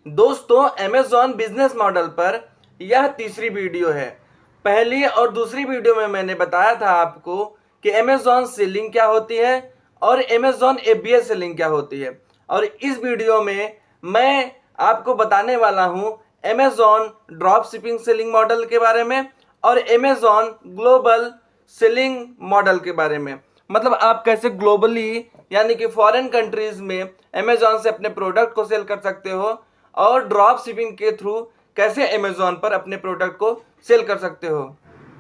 दोस्तों Amazon business model पर यह तीसरी वीडियो है। पहली और दूसरी वीडियो में मैंने बताया था आपको कि अमेज़ॉन सेलिंग क्या होती है और अमेज़ॉन एफबीए सेलिंग क्या होती है, और इस वीडियो में मैं आपको बताने वाला हूं Amazon drop shipping selling model के बारे में और अमेज़ॉन ग्लोबल सेलिंग मॉडल के बारे में। मतलब आप कैसे ग्लोबली यानी कि फॉरेन कंट्रीज में अमेज़ॉन से अपने प्रोडक्ट को सेल कर सकते हो और ड्रॉप शिपिंग के थ्रू कैसे अमेज़ॉन पर अपने प्रोडक्ट को सेल कर सकते हो।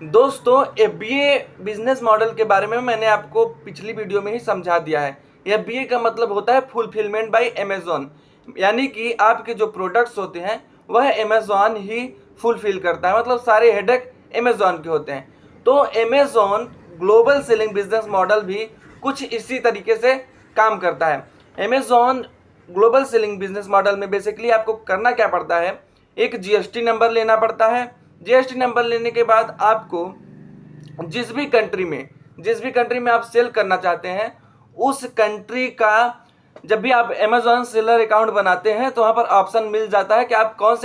दोस्तों एफबीए बिजनेस मॉडल के बारे में मैंने आपको पिछली वीडियो में ही समझा दिया है। एफबीए का मतलब होता है फुलफिलमेंट बाय अमेज़ॉन, यानी कि आपके जो प्रोडक्ट्स होते हैं वह अमेज़ॉन ही फुलफिल करता है, मतलब सारे हेडेक अमेज़ॉन के होते हैं। तो Amazon global selling business model भी कुछ इसी तरीके से काम करता है। Amazon global selling business model में बेसिकली आपको करना क्या पड़ता है, एक जीएसटी नंबर लेना पड़ता है। जीएसटी नंबर लेने के बाद आपको जिस भी कंट्री में आप सेल करना चाहते हैं उस कंट्री का, जब भी आप अमेज़ॉन सेलर अकाउंट बनाते हैं तो वहाँ पर ऑप्शन मिल जाता है कि आप कौन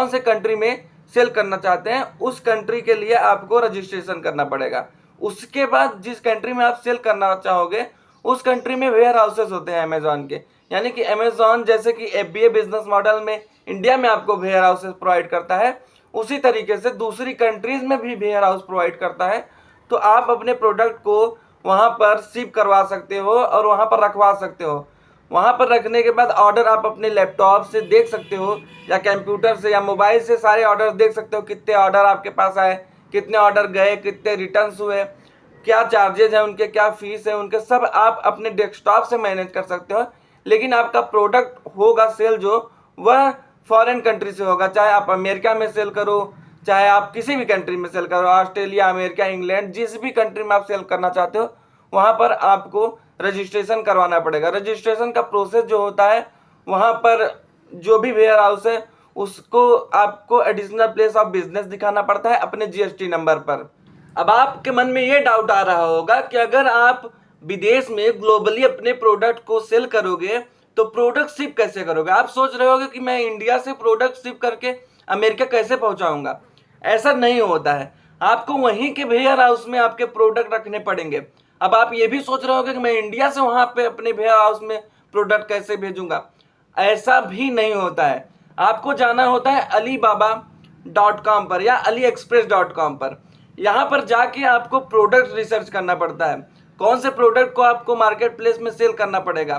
से कंट्री में सेल करना चाहते हैं। उस कंट्री के लिए आपको रजिस्ट्रेशन करना पड़ेगा। उसके बाद जिस कंट्री में आप सेल करना चाहोगे उस कंट्री में वेयर हाउसेस होते हैं अमेज़ॉन के, यानी कि अमेज़ॉन जैसे कि एफबीए बिजनेस मॉडल में इंडिया में आपको वेयर हाउसेस प्रोवाइड करता है, उसी तरीके से दूसरी कंट्रीज में भी वेयर हाउस प्रोवाइड करता है। तो आप अपने प्रोडक्ट को वहाँ पर शिप करवा सकते हो और वहाँ पर रखवा सकते हो। वहाँ पर रखने के बाद ऑर्डर आप अपने लैपटॉप से देख सकते हो या कंप्यूटर से या मोबाइल से सारे ऑर्डर देख सकते हो, कितने ऑर्डर आपके पास आए, कितने ऑर्डर गए, कितने रिटर्न्स हुए, क्या चार्जेज हैं उनके, क्या फीस है उनके, सब आप अपने डेस्कटॉप से मैनेज कर सकते हो। लेकिन आपका प्रोडक्ट होगा सेल जो वह फॉरेन कंट्री से होगा, चाहे आप अमेरिका में सेल करो, चाहे आप किसी भी कंट्री में सेल करो, ऑस्ट्रेलिया, अमेरिका, इंग्लैंड, जिस भी कंट्री में आप सेल करना चाहते हो वहाँ पर आपको रजिस्ट्रेशन करवाना पड़ेगा। रजिस्ट्रेशन का प्रोसेस जो होता है, वहाँ पर जो भी वेयर हाउस है उसको आपको एडिशनल प्लेस ऑफ बिजनेस दिखाना पड़ता है अपने जीएसटी नंबर पर। अब आपके मन में ये डाउट आ रहा होगा कि अगर आप विदेश में ग्लोबली अपने प्रोडक्ट को सेल करोगे तो प्रोडक्ट शिप कैसे करोगे। आप सोच रहे होगे कि मैं इंडिया से प्रोडक्ट शिप करके अमेरिका कैसे पहुंचाऊंगा। ऐसा नहीं होता है, आपको वहीं के वेयर हाउस में आपके प्रोडक्ट रखने पड़ेंगे। अब आप ये भी सोच रहे होगे कि मैं इंडिया से वहां पे अपने वेयर हाउस में प्रोडक्ट कैसे भेजूंगा। ऐसा भी नहीं होता है। आपको जाना होता है alibaba.com पर या aliexpress.com पर। यहाँ पर जाके आपको प्रोडक्ट रिसर्च करना पड़ता है, कौन से प्रोडक्ट को आपको मार्केट प्लेस में सेल करना पड़ेगा,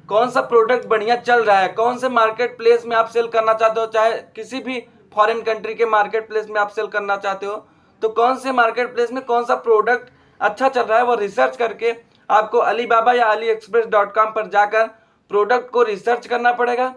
कौन सा प्रोडक्ट बढ़िया चल रहा है, कौन से मार्केट प्लेस में आप सेल करना चाहते हो, चाहे किसी भी फॉरेन कंट्री के मार्केट प्लेस में आप सेल करना चाहते हो तो कौन से मार्केट प्लेस में कौन सा प्रोडक्ट अच्छा चल रहा है वो रिसर्च करके आपको अलीबाबा या AliExpress.com पर जाकर प्रोडक्ट को रिसर्च करना पड़ेगा।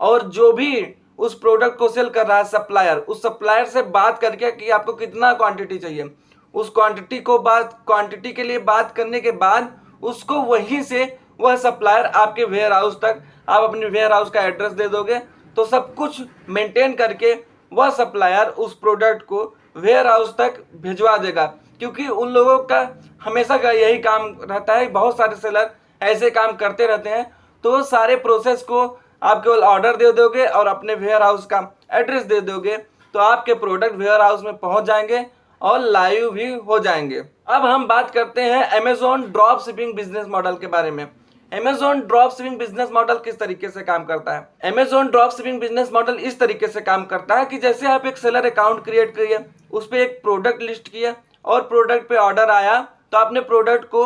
और जो भी उस प्रोडक्ट को सेल कर रहा है सप्लायर, उस सप्लायर से बात करके कि आपको कितना क्वांटिटी चाहिए, उस क्वांटिटी के लिए बात करने के बाद उसको वहीं से वह सप्लायर आपके वेयर हाउस तक, आप अपने वेयर हाउस का एड्रेस दे दोगे तो सब कुछ मेंटेन करके वह सप्लायर उस प्रोडक्ट को वेयर हाउस तक भिजवा देगा। क्योंकि उन लोगों का हमेशा का यही काम रहता है, बहुत सारे सेलर ऐसे काम करते रहते हैं। तो सारे प्रोसेस को आप केवल ऑर्डर दे दोगे और अपने वेयर हाउस का एड्रेस दे दोगे तो आपके प्रोडक्ट वेयर हाउस में पहुंच जाएंगे और लाइव भी हो जाएंगे। अब हम बात करते हैं Amazon drop shipping business model के बारे में। Amazon drop shipping business model किस तरीके से काम करता है। Amazon drop shipping business model इस तरीके से काम करता है कि जैसे आप एक सेलर अकाउंट क्रिएट करिए, उस पर एक प्रोडक्ट लिस्ट किया और प्रोडक्ट पे ऑर्डर आया तो आपने प्रोडक्ट को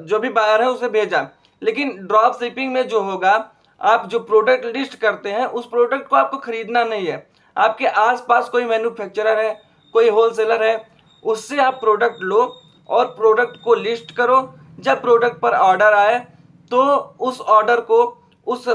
जो भी बायर है उसे भेजा। लेकिन ड्रॉप शिपिंग में जो होगा, आप जो प्रोडक्ट लिस्ट करते हैं उस प्रोडक्ट को आपको खरीदना नहीं है। आपके आसपास कोई मैन्युफैक्चरर है, कोई होलसेलर है, उससे आप प्रोडक्ट लो और प्रोडक्ट को लिस्ट करो। जब प्रोडक्ट पर ऑर्डर आए तो उस ऑर्डर को उस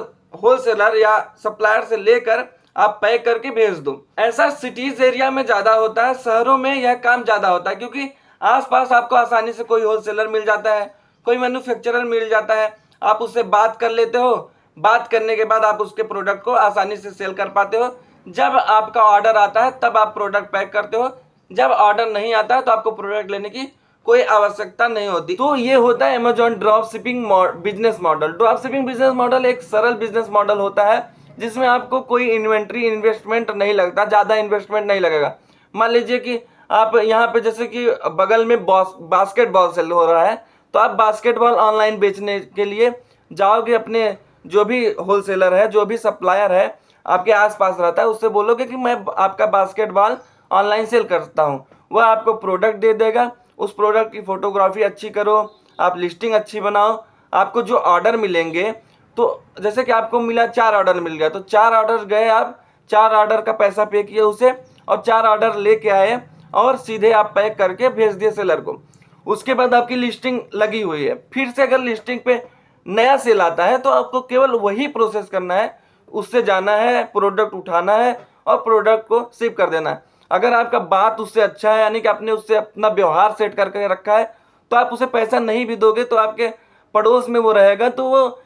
होलसेलर या सप्लायर से लेकर आप पैक करके भेज दो। ऐसा सिटीज एरिया में ज़्यादा होता है, शहरों में यह काम ज़्यादा होता है क्योंकि आसपास आपको आसानी से कोई होलसेलर मिल जाता है, कोई मैन्युफैक्चरर मिल जाता है, आप उससे बात कर लेते हो। बात करने के बाद आप उसके प्रोडक्ट को आसानी से सेल कर पाते हो। जब आपका ऑर्डर आता है तब आप प्रोडक्ट पैक करते हो, जब ऑर्डर नहीं आता है तो आपको प्रोडक्ट लेने की कोई आवश्यकता नहीं होती। तो ये होता है Amazon drop shipping business model. Drop shipping business model एक सरल बिजनेस मॉडल होता है जिसमें आपको कोई इन्वेंट्री इन्वेस्टमेंट नहीं लगता, ज़्यादा इन्वेस्टमेंट नहीं लगेगा। मान लीजिए कि आप यहाँ पे जैसे कि बगल में बास्केटबॉल सेल हो रहा है, तो आप बास्केटबॉल ऑनलाइन बेचने के लिए जाओगे, अपने जो भी होलसेलर है, जो भी सप्लायर है आपके आसपास रहता है, उससे बोलोगे कि मैं आपका बास्केटबॉल ऑनलाइन सेल करता हूँ। वह आपको प्रोडक्ट दे देगा, उस प्रोडक्ट की फोटोग्राफी अच्छी करो, आप लिस्टिंग अच्छी बनाओ, आपको जो ऑर्डर मिलेंगे, तो जैसे कि आपको मिला 4 ऑर्डर मिल गया, तो 4 ऑर्डर गए, आप 4 ऑर्डर का पैसा पे किए उसे, और 4 ऑर्डर लेके आए और सीधे आप पैक करके भेज दिए सेलर को। उसके बाद आपकी लिस्टिंग लगी हुई है, फिर से अगर लिस्टिंग पे नया सेल आता है तो आपको केवल वही प्रोसेस करना है, उससे जाना है, प्रोडक्ट उठाना है और प्रोडक्ट को शिप कर देना है। अगर आपका बात उससे अच्छा है, यानी कि आपने उससे अपना व्यवहार सेट करके रखा है, तो आप उसे पैसा नहीं भी दोगे तो आपके पड़ोस में वो रहेगा, तो वो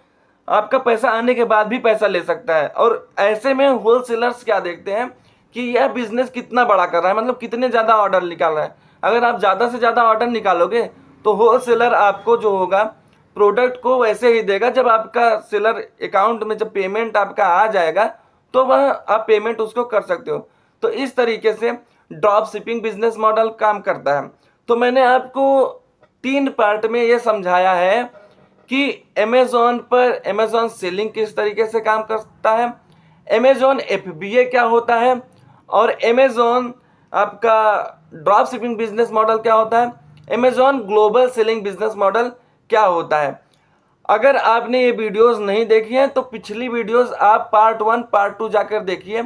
आपका पैसा आने के बाद भी पैसा ले सकता है। और ऐसे में होलसेलर्स क्या देखते हैं कि यह बिजनेस कितना बड़ा कर रहा है, मतलब कितने ज़्यादा ऑर्डर निकाल रहा है। अगर आप ज़्यादा से ज़्यादा ऑर्डर निकालोगे तो होलसेलर आपको जो होगा प्रोडक्ट को वैसे ही देगा, जब आपका सेलर अकाउंट में जब पेमेंट आपका आ जाएगा तो वह आप पेमेंट उसको कर सकते हो। तो इस तरीके से ड्रॉप शिपिंग बिजनेस मॉडल काम करता है। तो मैंने आपको 3 पार्ट में ये समझाया है कि अमेज़ॉन पर अमेज़ॉन सेलिंग किस तरीके से काम करता है, अमेज़ॉन FBA क्या होता है, और अमेज़ॉन आपका ड्रॉप शिपिंग बिजनेस मॉडल क्या होता है, Amazon global selling business model क्या होता है। अगर आपने ये वीडियोस नहीं देखी हैं तो पिछली वीडियोस आप पार्ट 1 पार्ट 2 जाकर देखिए,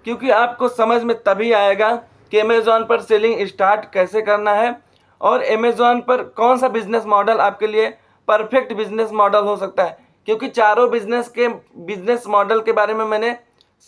क्योंकि आपको समझ में तभी आएगा कि अमेज़ॉन पर सेलिंग स्टार्ट कैसे करना है और अमेज़ॉन पर कौन सा बिजनेस मॉडल आपके लिए परफेक्ट बिजनेस मॉडल हो सकता है। क्योंकि चारों बिजनेस मॉडल के बारे में मैंने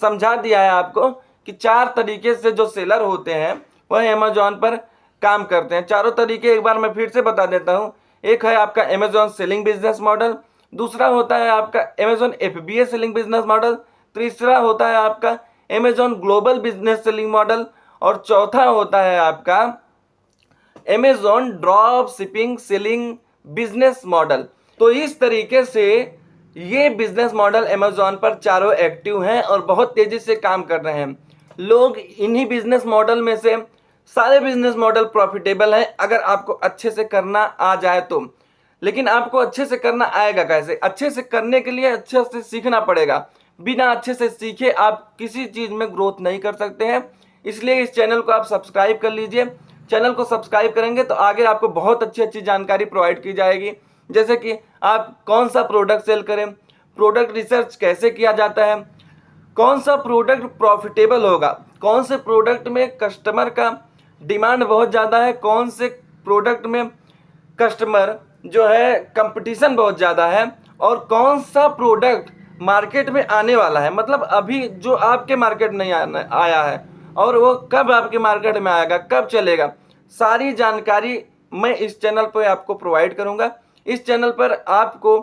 समझा दिया है आपको कि 4 तरीके से जो सेलर होते हैं वह अमेज़ॉन पर काम करते हैं। चारों तरीके एक बार मैं फिर से बता देता हूँ। एक है आपका अमेज़ॉन सेलिंग बिजनेस मॉडल, दूसरा होता है आपका Amazon FBA selling business model, तीसरा होता है आपका Amazon global business selling model, और चौथा होता है आपका Amazon drop shipping selling business model. तो इस तरीके से ये बिजनेस मॉडल अमेज़ॉन पर चारों एक्टिव हैं और बहुत तेज़ी से काम कर रहे हैं। लोग इन्हीं बिजनेस मॉडल में से सारे बिजनेस मॉडल प्रॉफिटेबल हैं अगर आपको अच्छे से करना आ जाए तो। लेकिन आपको अच्छे से करना आएगा कैसे? अच्छे से करने के लिए अच्छे से सीखना पड़ेगा। बिना अच्छे से सीखे आप किसी चीज़ में ग्रोथ नहीं कर सकते हैं। इसलिए इस चैनल को आप सब्सक्राइब कर लीजिए। चैनल को सब्सक्राइब करेंगे तो आगे आपको बहुत अच्छी अच्छी जानकारी प्रोवाइड की जाएगी, जैसे कि आप कौन सा प्रोडक्ट सेल करें, प्रोडक्ट रिसर्च कैसे किया जाता है, कौन सा प्रोडक्ट प्रॉफिटेबल होगा, कौन से प्रोडक्ट में कस्टमर का डिमांड बहुत ज़्यादा है, कौन से प्रोडक्ट में कस्टमर जो है कंपटीशन बहुत ज़्यादा है, और कौन सा प्रोडक्ट मार्केट में आने वाला है, मतलब अभी जो आपके मार्केट नहीं आया है और वो कब आपके मार्केट में आएगा, कब चलेगा। सारी जानकारी मैं इस चैनल पर आपको प्रोवाइड करूँगा। इस चैनल पर आपको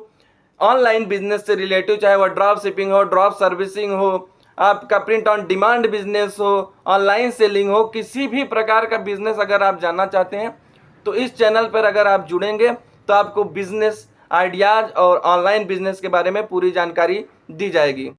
ऑनलाइन बिजनेस से रिलेटिव, चाहे वो ड्रॉप शिपिंग हो, ड्रॉप सर्विसिंग हो, आपका प्रिंट ऑन डिमांड बिजनेस हो, ऑनलाइन सेलिंग हो, किसी भी प्रकार का बिजनेस अगर आप जानना चाहते हैं तो इस चैनल पर अगर आप जुड़ेंगे तो आपको बिजनेस आइडियाज़ और ऑनलाइन बिजनेस के बारे में पूरी जानकारी दी जाएगी।